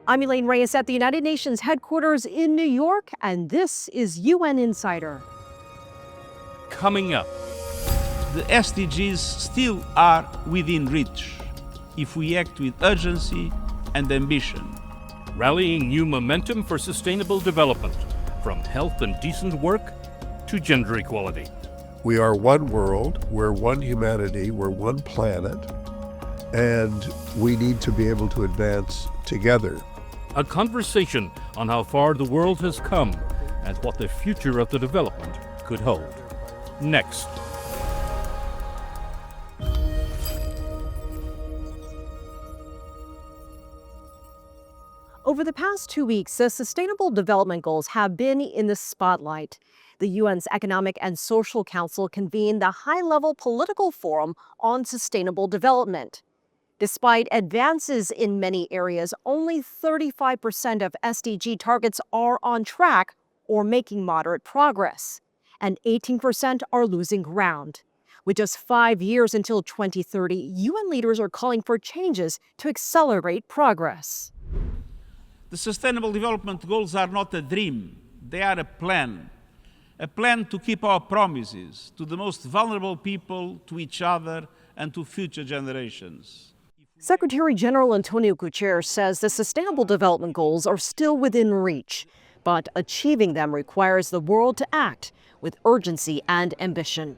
I'm Elaine Reyes at the United Nations headquarters in New York, and this is UN Insider. Coming up, the SDGs still are within reach if we act with urgency and ambition. Rallying new momentum for sustainable development, from health and decent work to gender equality. We are one world, we're one humanity, we're one planet, and we need to be able to advance together. A conversation on how far the world has come and what the future of the development could hold. Next. Over the past 2 weeks, the Sustainable Development Goals have been in the spotlight. The UN's Economic and Social Council convened the high-level political forum on sustainable development. Despite advances in many areas, only 35% of SDG targets are on track or making moderate progress, and 18% are losing ground. With just 5 years until 2030, UN leaders are calling for changes to accelerate progress. The Sustainable Development Goals are not a dream, they are a plan to keep our promises to the most vulnerable people, to each other, and to future generations. Secretary General Antonio Guterres says the Sustainable Development Goals are still within reach, but achieving them requires the world to act with urgency and ambition.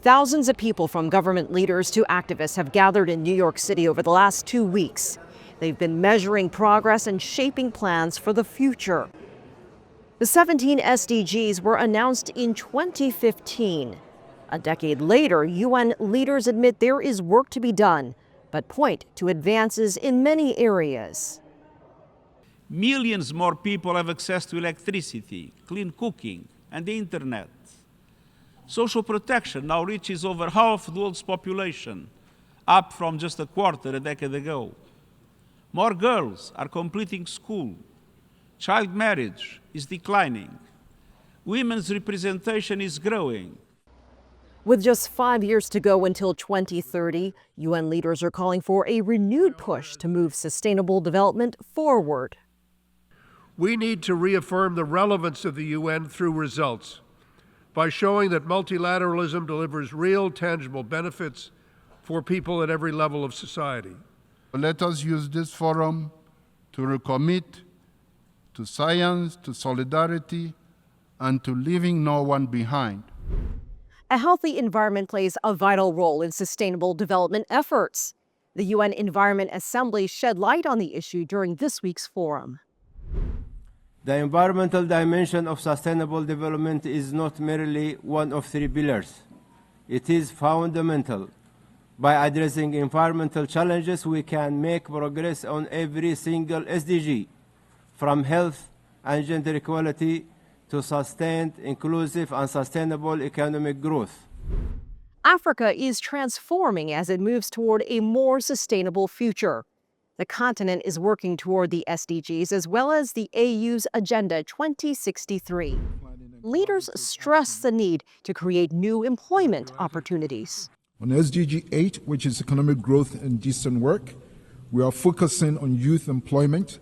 Thousands of people, from government leaders to activists, have gathered in New York City over the last 2 weeks. They've been measuring progress and shaping plans for the future. The 17 SDGs were announced in 2015. A decade later, UN leaders admit there is work to be done, but point to advances in many areas. Millions more people have access to electricity, clean cooking, and the internet. Social protection now reaches over half the world's population, up from just a quarter a decade ago. More girls are completing school. Child marriage is declining. Women's representation is growing. With just 5 years to go until 2030, UN leaders are calling for a renewed push to move sustainable development forward. We need to reaffirm the relevance of the UN through results by showing that multilateralism delivers real, tangible benefits for people at every level of society. Let us use this forum to recommit to science, to solidarity, and to leaving no one behind. A healthy environment plays a vital role in sustainable development efforts. The UN Environment Assembly shed light on the issue during this week's forum. The environmental dimension of sustainable development is not merely one of 3 pillars. It is fundamental. By addressing environmental challenges, we can make progress on every single SDG, from health and gender equality to sustained, inclusive, and sustainable economic growth. Africa is transforming as it moves toward a more sustainable future. The continent is working toward the SDGs as well as the AU's Agenda 2063. Leaders stress the need to create new employment opportunities. On SDG 8, which is economic growth and decent work, we are focusing on youth employment,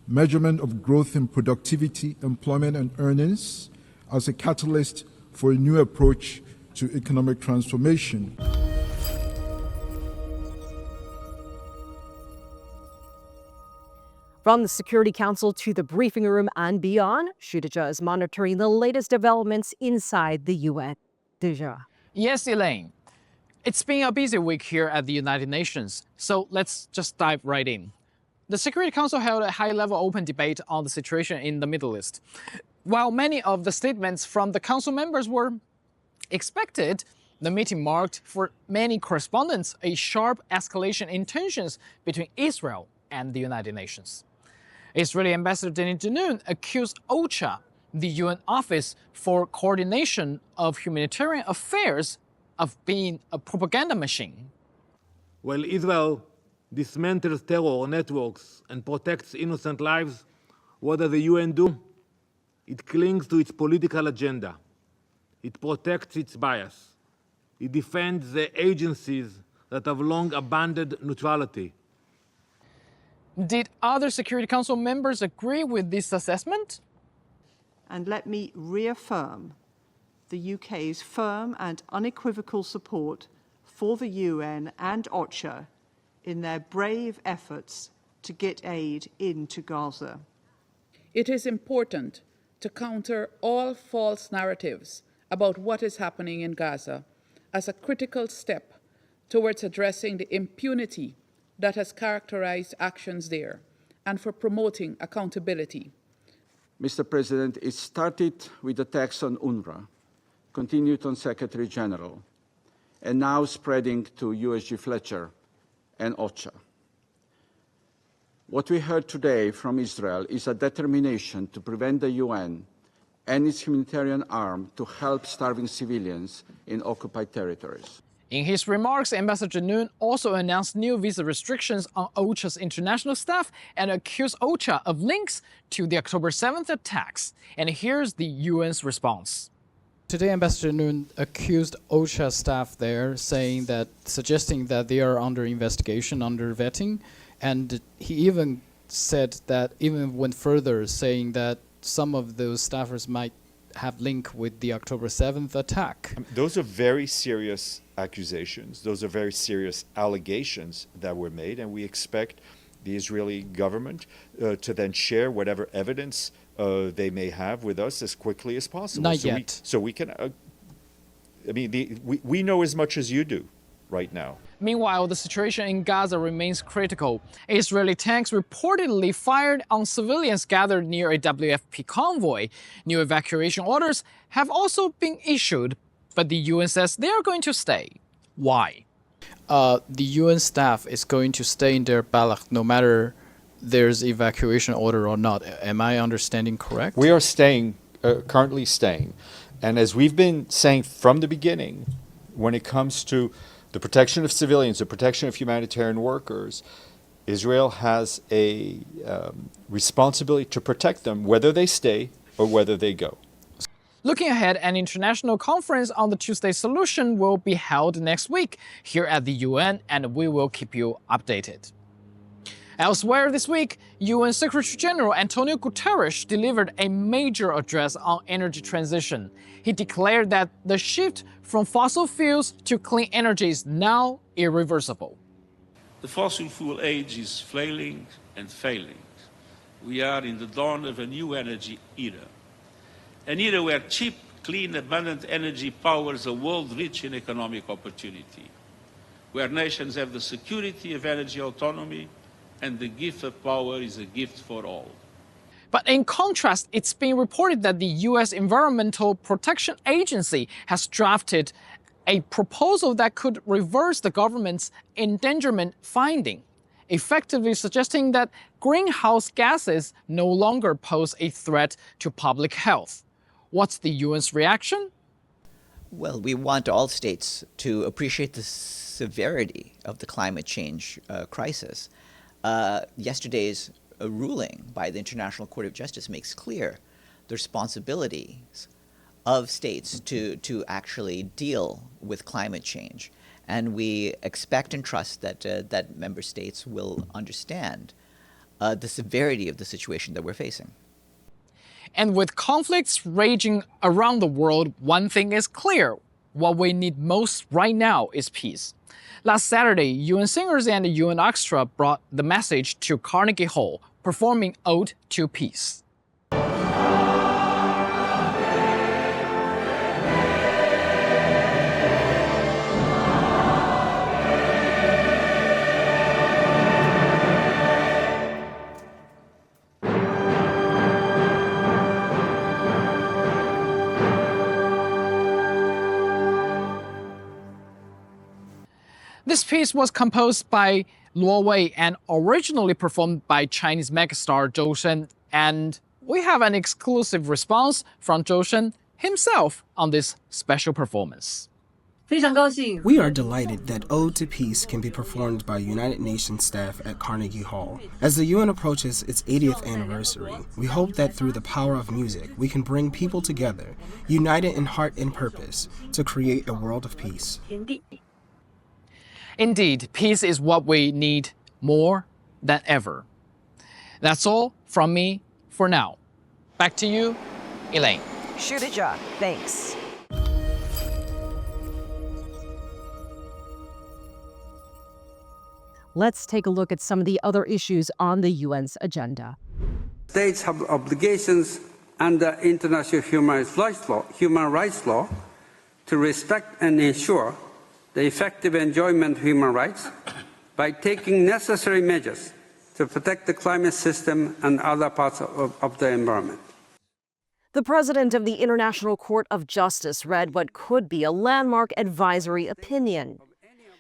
measurement of growth in productivity, employment, and earnings as a catalyst for a new approach to economic transformation. From the Security Council to the briefing room and beyond, Shudeja is monitoring the latest developments inside the UN. Deja. Yes, Elaine. It's been a busy week here at the United Nations, so let's just dive right in. The Security Council held a high-level open debate on the situation in the Middle East. While many of the statements from the Council members were expected, the meeting marked for many correspondents a sharp escalation in tensions between Israel and the United Nations. Israeli Ambassador Danny Danon accused OCHA, the UN Office for Coordination of Humanitarian Affairs, of being a propaganda machine. While Israel dismantles terror networks and protects innocent lives, what does the UN do? It clings to its political agenda. It protects its bias. It defends the agencies that have long abandoned neutrality. Did other Security Council members agree with this assessment? And let me reaffirm the UK's firm and unequivocal support for the UN and OCHA in their brave efforts to get aid into Gaza. It is important to counter all false narratives about what is happening in Gaza as a critical step towards addressing the impunity that has characterized actions there and for promoting accountability. Mr. President, it started with attacks on UNRWA, continued on Secretary General, and now spreading to USG Fletcher and OCHA. What we heard today from Israel is a determination to prevent the UN and its humanitarian arm to help starving civilians in occupied territories. In his remarks, Ambassador Noon also announced new visa restrictions on OCHA's international staff and accused OCHA of links to the October 7th attacks. And here's the UN's response. Today, Ambassador Noon accused OCHA staff there, suggesting that they are under investigation, under vetting, and he even said that, even went further, saying that some of those staffers might have link with the October 7th attack. Those are very serious accusations. Those are very serious allegations that were made, and we expect the Israeli government to then share whatever evidence they may have with us as quickly as possible. Not yet. So we can, we know as much as you do right now. Meanwhile, the situation in Gaza remains critical. Israeli tanks reportedly fired on civilians gathered near a WFP convoy. New evacuation orders have also been issued, but the UN says they are going to stay. Why? The UN staff is going to stay in their balak no matter there's evacuation order or not. Am I understanding correct? We are staying, currently staying. And as we've been saying from the beginning, when it comes to the protection of civilians, the protection of humanitarian workers, Israel has a responsibility to protect them, whether they stay or whether they go. Looking ahead, an international conference on the two-state solution will be held next week here at the UN, and we will keep you updated. Elsewhere this week, UN Secretary General Antonio Guterres delivered a major address on energy transition. He declared that the shift from fossil fuels to clean energy is now irreversible. The fossil fuel age is flailing and failing. We are in the dawn of a new energy era. An era where cheap, clean, abundant energy powers a world rich in economic opportunity, where nations have the security of energy autonomy, and the gift of power is a gift for all. But in contrast, it's been reported that the US Environmental Protection Agency has drafted a proposal that could reverse the government's endangerment finding, effectively suggesting that greenhouse gases no longer pose a threat to public health. What's the UN's reaction? Well, we want all states to appreciate the severity of the climate change crisis. Yesterday's ruling by the International Court of Justice makes clear the responsibilities of states to actually deal with climate change. And we expect and trust that, that member states will understand the severity of the situation that we're facing. And with conflicts raging around the world, one thing is clear. What we need most right now is peace. Last Saturday, UN singers and the UN Orchestra brought the message to Carnegie Hall, performing Ode to Peace. This piece was composed by Luo Wei and originally performed by Chinese megastar Zhou Shen. And we have an exclusive response from Zhou Shen himself on this special performance. We are delighted that Ode to Peace can be performed by United Nations staff at Carnegie Hall. As the UN approaches its 80th anniversary, we hope that through the power of music, we can bring people together, united in heart and purpose, to create a world of peace. Indeed, peace is what we need more than ever. That's all from me for now. Back to you, Elaine. Shurija, thanks. Let's take a look at some of the other issues on the UN's agenda. States have obligations under international human rights law to respect and ensure the effective enjoyment of human rights by taking necessary measures to protect the climate system and other parts of the environment. The president of the International Court of Justice read what could be a landmark advisory opinion.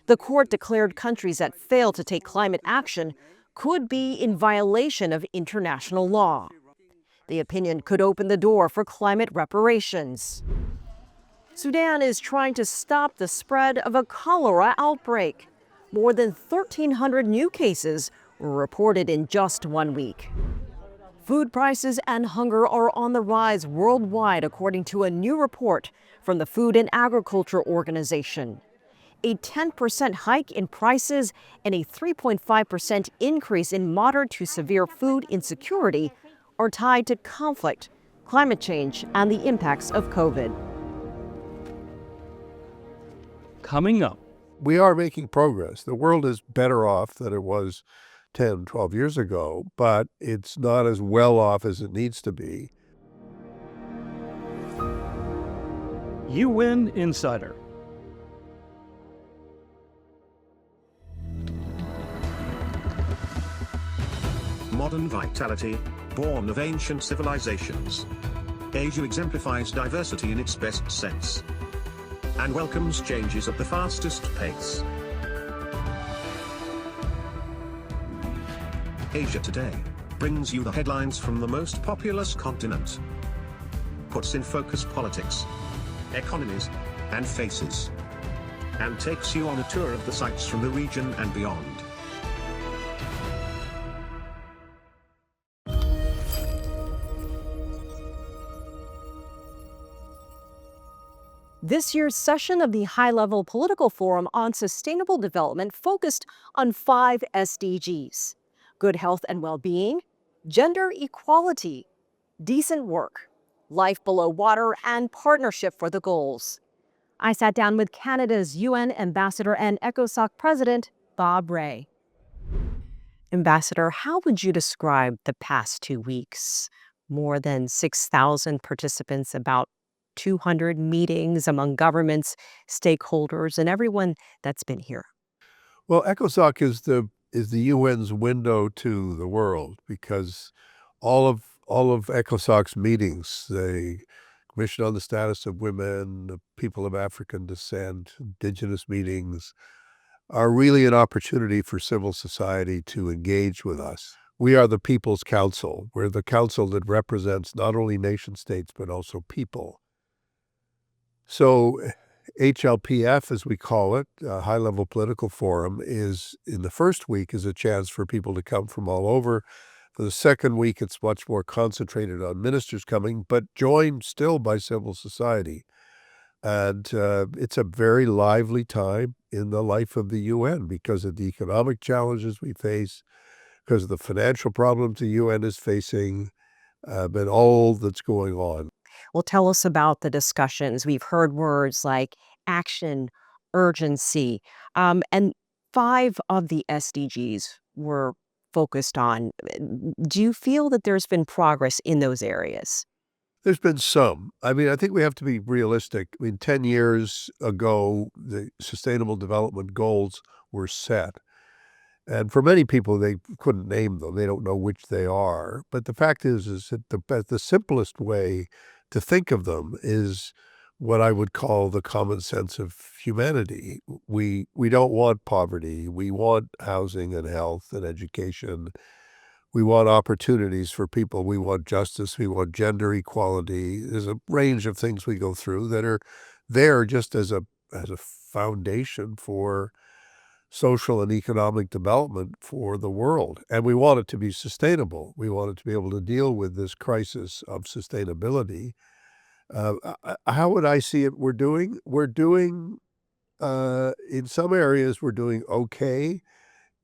The court declared countries that fail to take climate action could be in violation of international law. The opinion could open the door for climate reparations. Sudan is trying to stop the spread of a cholera outbreak. More than 1,300 new cases were reported in just 1 week. Food prices and hunger are on the rise worldwide, according to a new report from the Food and Agriculture Organization. A 10% hike in prices and a 3.5% increase in moderate to severe food insecurity are tied to conflict, climate change, and the impacts of COVID. Coming up. We are making progress. The world is better off than it was 10, 12 years ago, but it's not as well off as it needs to be. UN Insider. Modern vitality, born of ancient civilizations. Asia exemplifies diversity in its best sense and welcomes changes at the fastest pace. Asia Today brings you the headlines from the most populous continent, puts in focus politics, economies, and faces, and takes you on a tour of the sights from the region and beyond. This year's session of the High-Level Political Forum on Sustainable Development focused on 5 SDGs: good health and well-being, gender equality, decent work, life below water, and partnership for the goals. I sat down with Canada's UN Ambassador and ECOSOC President, Bob Rae. Ambassador, how would you describe the past 2 weeks? More than 6,000 participants, about 200 meetings among governments, stakeholders, and everyone that's been here. Well, ECOSOC is the UN's window to the world, because all of ECOSOC's meetings, the Commission on the Status of Women, the People of African Descent, Indigenous meetings, are really an opportunity for civil society to engage with us. We are the People's Council. We're the council that represents not only nation states, but also people. So HLPF, as we call it, High-Level Political Forum, is in the first week is a chance for people to come from all over. For the second week, it's much more concentrated on ministers coming, but joined still by civil society. And it's a very lively time in the life of the UN because of the economic challenges we face, because of the financial problems the UN is facing, and all that's going on. Well, tell us about the discussions. We've heard words like action, urgency, and 5 of the SDGs were focused on. Do you feel that there's been progress in those areas? There's been some. I mean, I think we have to be realistic. I mean, 10 years ago, the Sustainable Development Goals were set. And for many people, they couldn't name them. They don't know which they are. But the fact is that the simplest way to think of them is what I would call the common sense of humanity. We don't want poverty. We want housing and health and education. We want opportunities for people. We want justice. We want gender equality. There's a range of things we go through that are there just as a foundation for social and economic development for the world. And we want it to be sustainable. We want it to be able to deal with this crisis of sustainability. How would I see it? We're doing, in some areas, we're doing okay.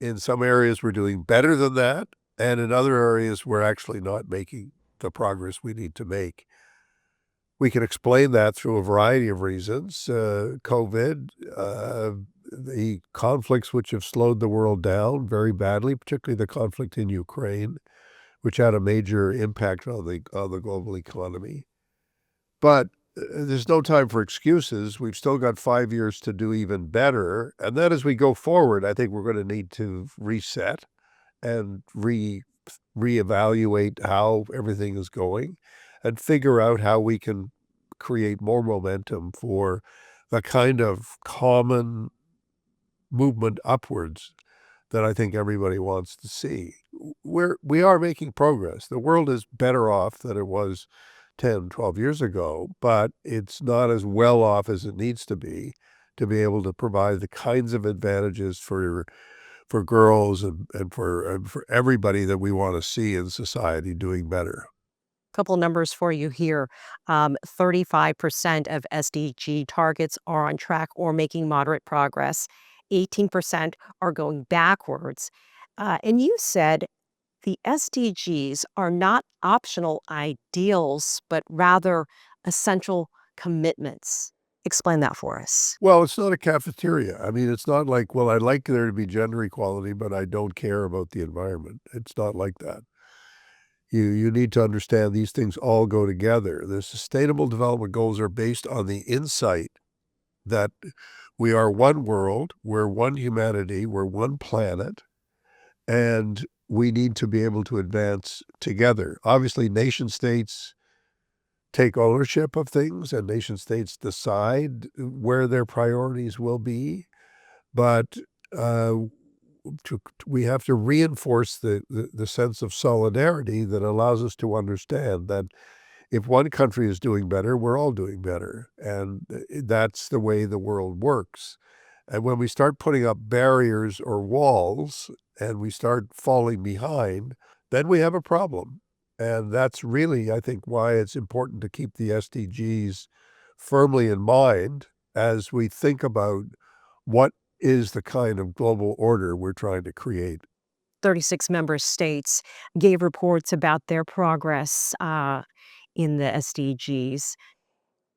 In some areas, we're doing better than that. And in other areas, we're actually not making the progress we need to make. We can explain that through a variety of reasons. COVID, the conflicts which have slowed the world down very badly, particularly the conflict in Ukraine, which had a major impact on the global economy. But there's no time for excuses. We've still got 5 years to do even better. And then as we go forward, I think we're going to need to reset and reevaluate how everything is going and figure out how we can create more momentum for the kind of common movement upwards that I think everybody wants to see. We are making progress. The world is better off than it was 10, 12 years ago, but it's not as well off as it needs to be able to provide the kinds of advantages for girls and for everybody that we want to see in society doing better. Couple numbers for you here. 35% of SDG targets are on track or making moderate progress. 18% are going backwards. And you said the SDGs are not optional ideals, but rather essential commitments. Explain that for us. Well, it's not a cafeteria. I mean, it's not like, well, I'd like there to be gender equality, but I don't care about the environment. It's not like that. You need to understand these things all go together. The Sustainable Development Goals are based on the insight that we are one world, we're one humanity, we're one planet, and we need to be able to advance together. Obviously, nation states take ownership of things and nation states decide where their priorities will be, but we have to reinforce the sense of solidarity that allows us to understand that if one country is doing better, we're all doing better. And that's the way the world works. And when we start putting up barriers or walls and we start falling behind, then we have a problem. And that's really, I think, why it's important to keep the SDGs firmly in mind as we think about what is the kind of global order we're trying to create. 36 member states gave reports about their progress in the SDGs.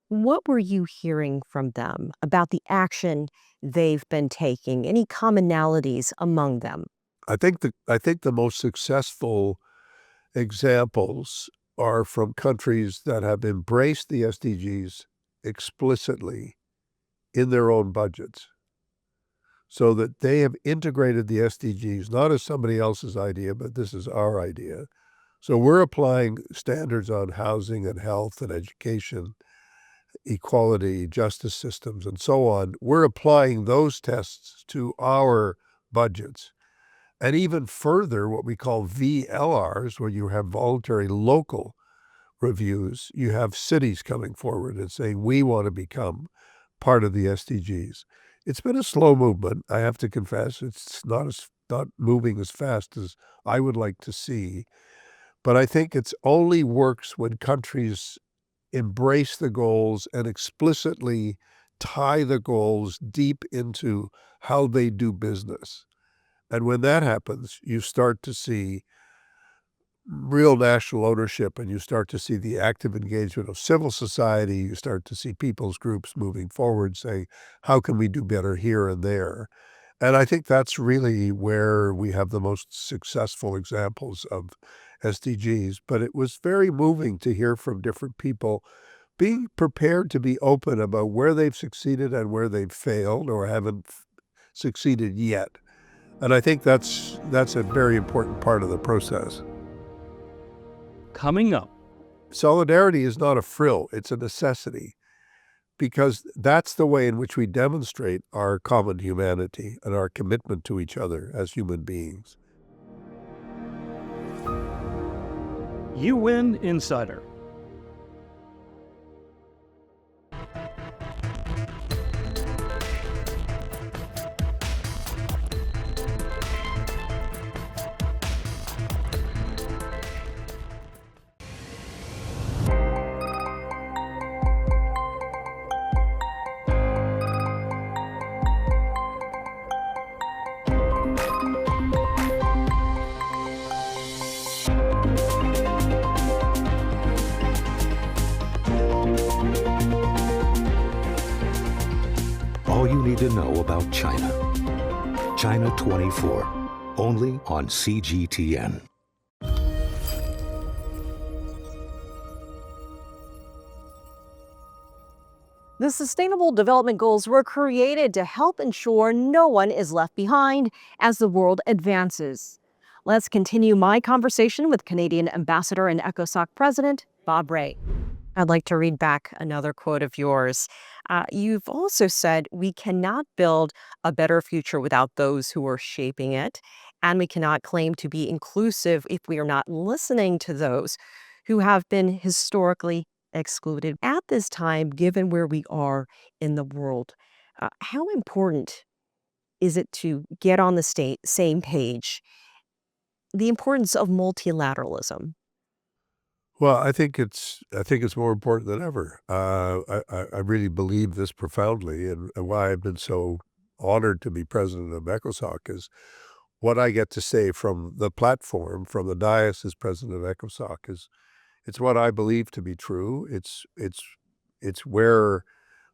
What were you hearing from them about the action they've been taking? Any commonalities among them? I think the most successful examples are from countries that have embraced the SDGs explicitly in their own budgets, so that they have integrated the SDGs, not as somebody else's idea, but this is our idea. So we're applying standards on housing and health and education, equality, justice systems, and so on. We're applying those tests to our budgets. And even further, what we call VLRs, where you have voluntary local reviews, you have cities coming forward and saying, we want to become part of the SDGs. It's been a slow movement, I have to confess. It's not moving as fast as I would like to see. But I think it only works when countries embrace the goals and explicitly tie the goals deep into how they do business. And when that happens, you start to see real national ownership, and you start to see the active engagement of civil society. You start to see people's groups moving forward, saying, how can we do better here and there? And I think that's really where we have the most successful examples of SDGs. But it was very moving to hear from different people being prepared to be open about where they've succeeded and where they've failed or haven't succeeded yet. And I think that's a very important part of the process. Coming up, solidarity is not a frill, it's a necessity, because that's the way in which we demonstrate our common humanity and our commitment to each other as human beings. UN Insider. to know about China. China 24, only on CGTN. The Sustainable Development Goals were created to help ensure no one is left behind as the world advances. Let's continue my conversation with Canadian Ambassador and ECOSOC President Bob Rae. I'd like to read back another quote of yours. You've also said, we cannot build a better future without those who are shaping it, and we cannot claim to be inclusive if we are not listening to those who have been historically excluded. At this time, given where we are in the world, how important is it to get on the same page? The importance of multilateralism. Well, I think it's more important than ever. I really believe this profoundly, and why I've been so honored to be president of ECOSOC is what I get to say from the platform, from the dais as president of ECOSOC is it's what I believe to be true. It's where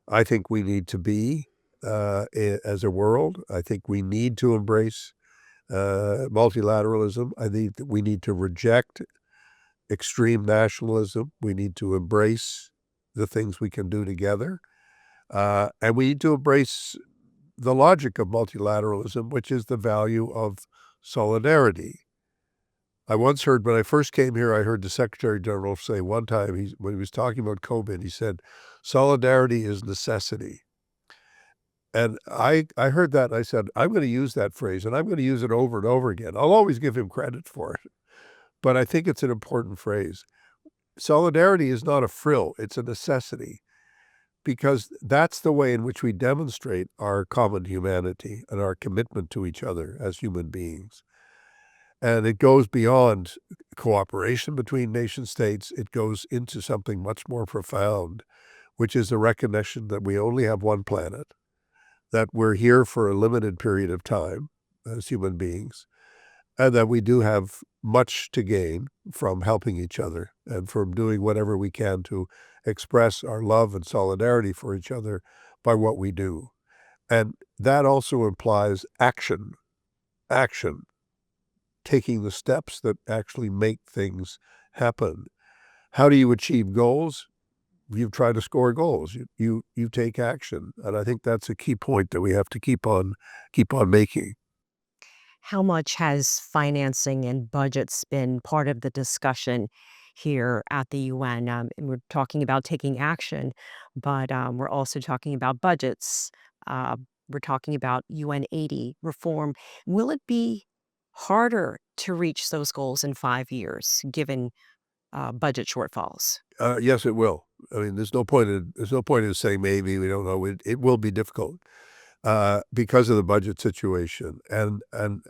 I think we need to be as a world. I think we need to embrace multilateralism. I think that we need to reject extreme nationalism. We need to embrace the things we can do together. And we need to embrace the logic of multilateralism, which is the value of solidarity. I once heard, when I first came here, I heard the Secretary General say one time, when he was talking about COVID, he said, solidarity is necessity. And I heard that, and I said, I'm going to use that phrase, and I'm going to use it over and over again. I'll always give him credit for it, but I think it's an important phrase. Solidarity is not a frill, it's a necessity, because that's the way in which we demonstrate our common humanity and our commitment to each other as human beings. And it goes beyond cooperation between nation states. It goes into something much more profound, which is the recognition that we only have one planet, that we're here for a limited period of time as human beings, and that we do have much to gain from helping each other and from doing whatever we can to express our love and solidarity for each other by what we do. And that also implies action, taking the steps that actually make things happen. How do you achieve goals? You try to score goals. You take action. And I think that's a key point that we have to keep on making. How much has financing and budgets been part of the discussion here at the UN? And we're talking about taking action, but we're also talking about budgets. We're talking about UN 80 reform. Will it be harder to reach those goals in 5 years, given budget shortfalls? Yes, it will. I mean, there's no point in saying maybe. We don't know. It will be difficult because of the budget situation, and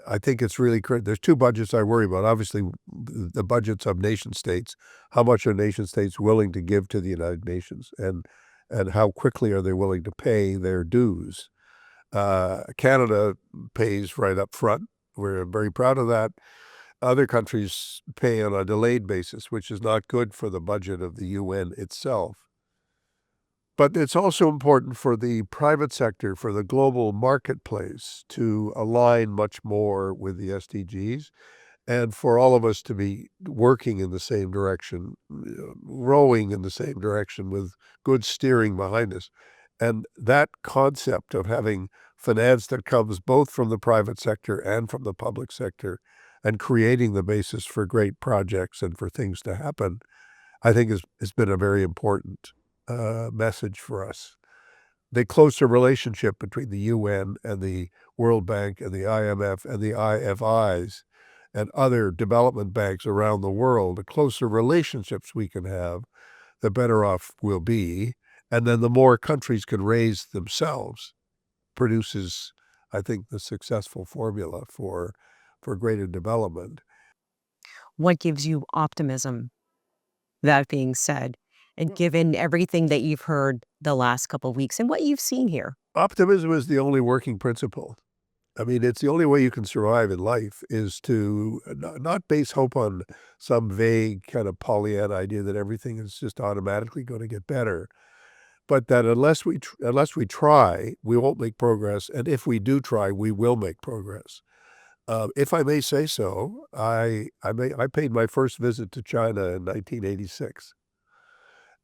I think it's really critical. There's two budgets I worry about. Obviously, the budgets of nation states. How much are nation states willing to give to the United Nations, and how quickly are they willing to pay their dues? Canada pays right up front. We're very proud of that. Other countries pay on a delayed basis, which is not good for the budget of the UN itself. But it's also important for the private sector, for the global marketplace, to align much more with the SDGs, and for all of us to be working in the same direction, rowing in the same direction with good steering behind us. And that concept of having finance that comes both from the private sector and from the public sector, and creating the basis for great projects and for things to happen, I think has been a very important message for us. The closer relationship between the UN and the World Bank and the IMF and the IFIs and other development banks around the world, the closer relationships we can have, the better off we'll be. And then the more countries can raise themselves produces, I think, the successful formula for greater development. What gives you optimism? That being said, and given everything that you've heard the last couple of weeks and what you've seen here? Optimism is the only working principle. I mean, it's the only way you can survive in life is to not base hope on some vague kind of Pollyanna idea that everything is just automatically going to get better, but that unless we try, we won't make progress. And if we do try, we will make progress. If I may say so, I paid my first visit to China in 1986.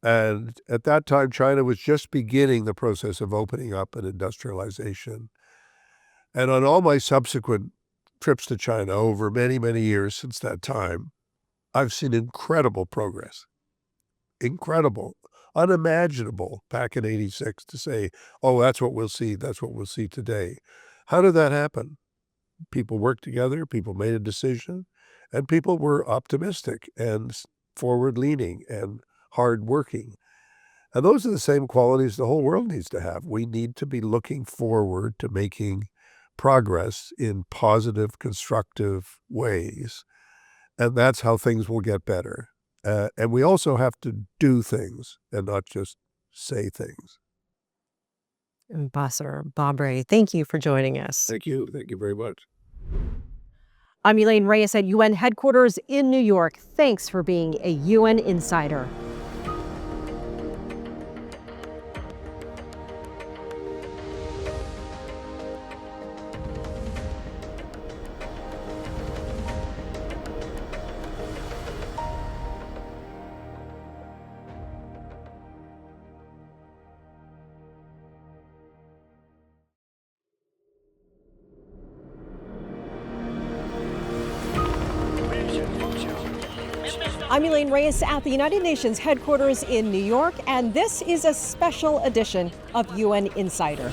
And at that time, China was just beginning the process of opening up and industrialization. And on all my subsequent trips to China over many, many years since that time, I've seen incredible progress. Incredible, unimaginable back in 86 to say, oh, that's what we'll see today. How did that happen? People worked together, people made a decision, and people were optimistic and forward-leaning and hard-working. And those are the same qualities the whole world needs to have. We need to be looking forward to making progress in positive, constructive ways. And that's how things will get better. And we also have to do things and not just say things. Ambassador Barbary, thank you for joining us. Thank you. Thank you very much. I'm Elaine Reyes at UN headquarters in New York. Thanks for being a UN Insider. I'm Elaine Reyes at the United Nations headquarters in New York, and this is a special edition of UN Insider.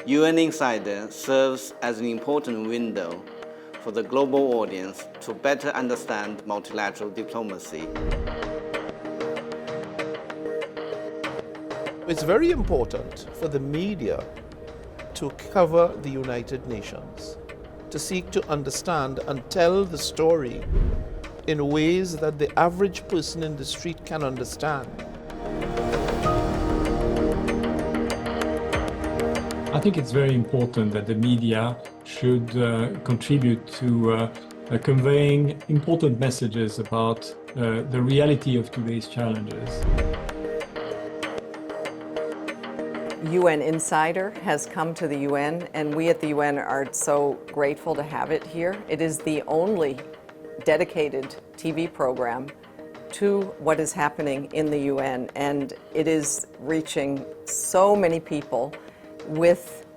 UN Insider serves as an important window for the global audience to better understand multilateral diplomacy. It's very important for the media to cover the United Nations, to seek to understand and tell the story in ways that the average person in the street can understand. I think it's very important that the media should contribute to conveying important messages about the reality of today's challenges. UN Insider has come to the UN, and we at the UN are so grateful to have it here. It is the only dedicated TV program to what is happening in the UN, and it is reaching so many people with,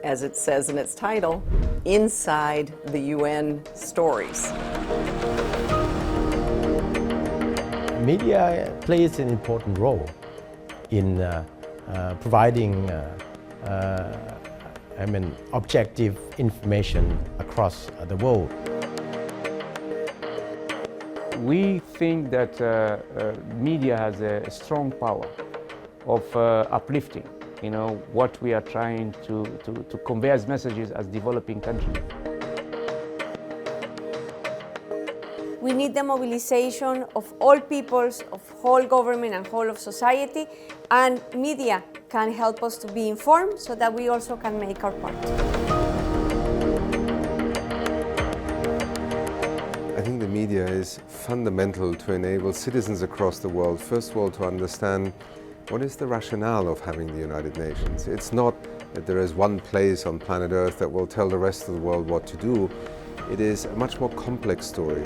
as it says in its title, inside the UN stories. Media plays an important role in providing objective information across the world. We think that media has a strong power of uplifting, what we are trying to convey as messages as developing countries. We need the mobilization of all peoples, of whole government and whole of society, and media can help us to be informed so that we also can make our part. I think the media is fundamental to enable citizens across the world, first of all, to understand what is the rationale of having the United Nations. It's not that there is one place on planet Earth that will tell the rest of the world what to do. It is a much more complex story.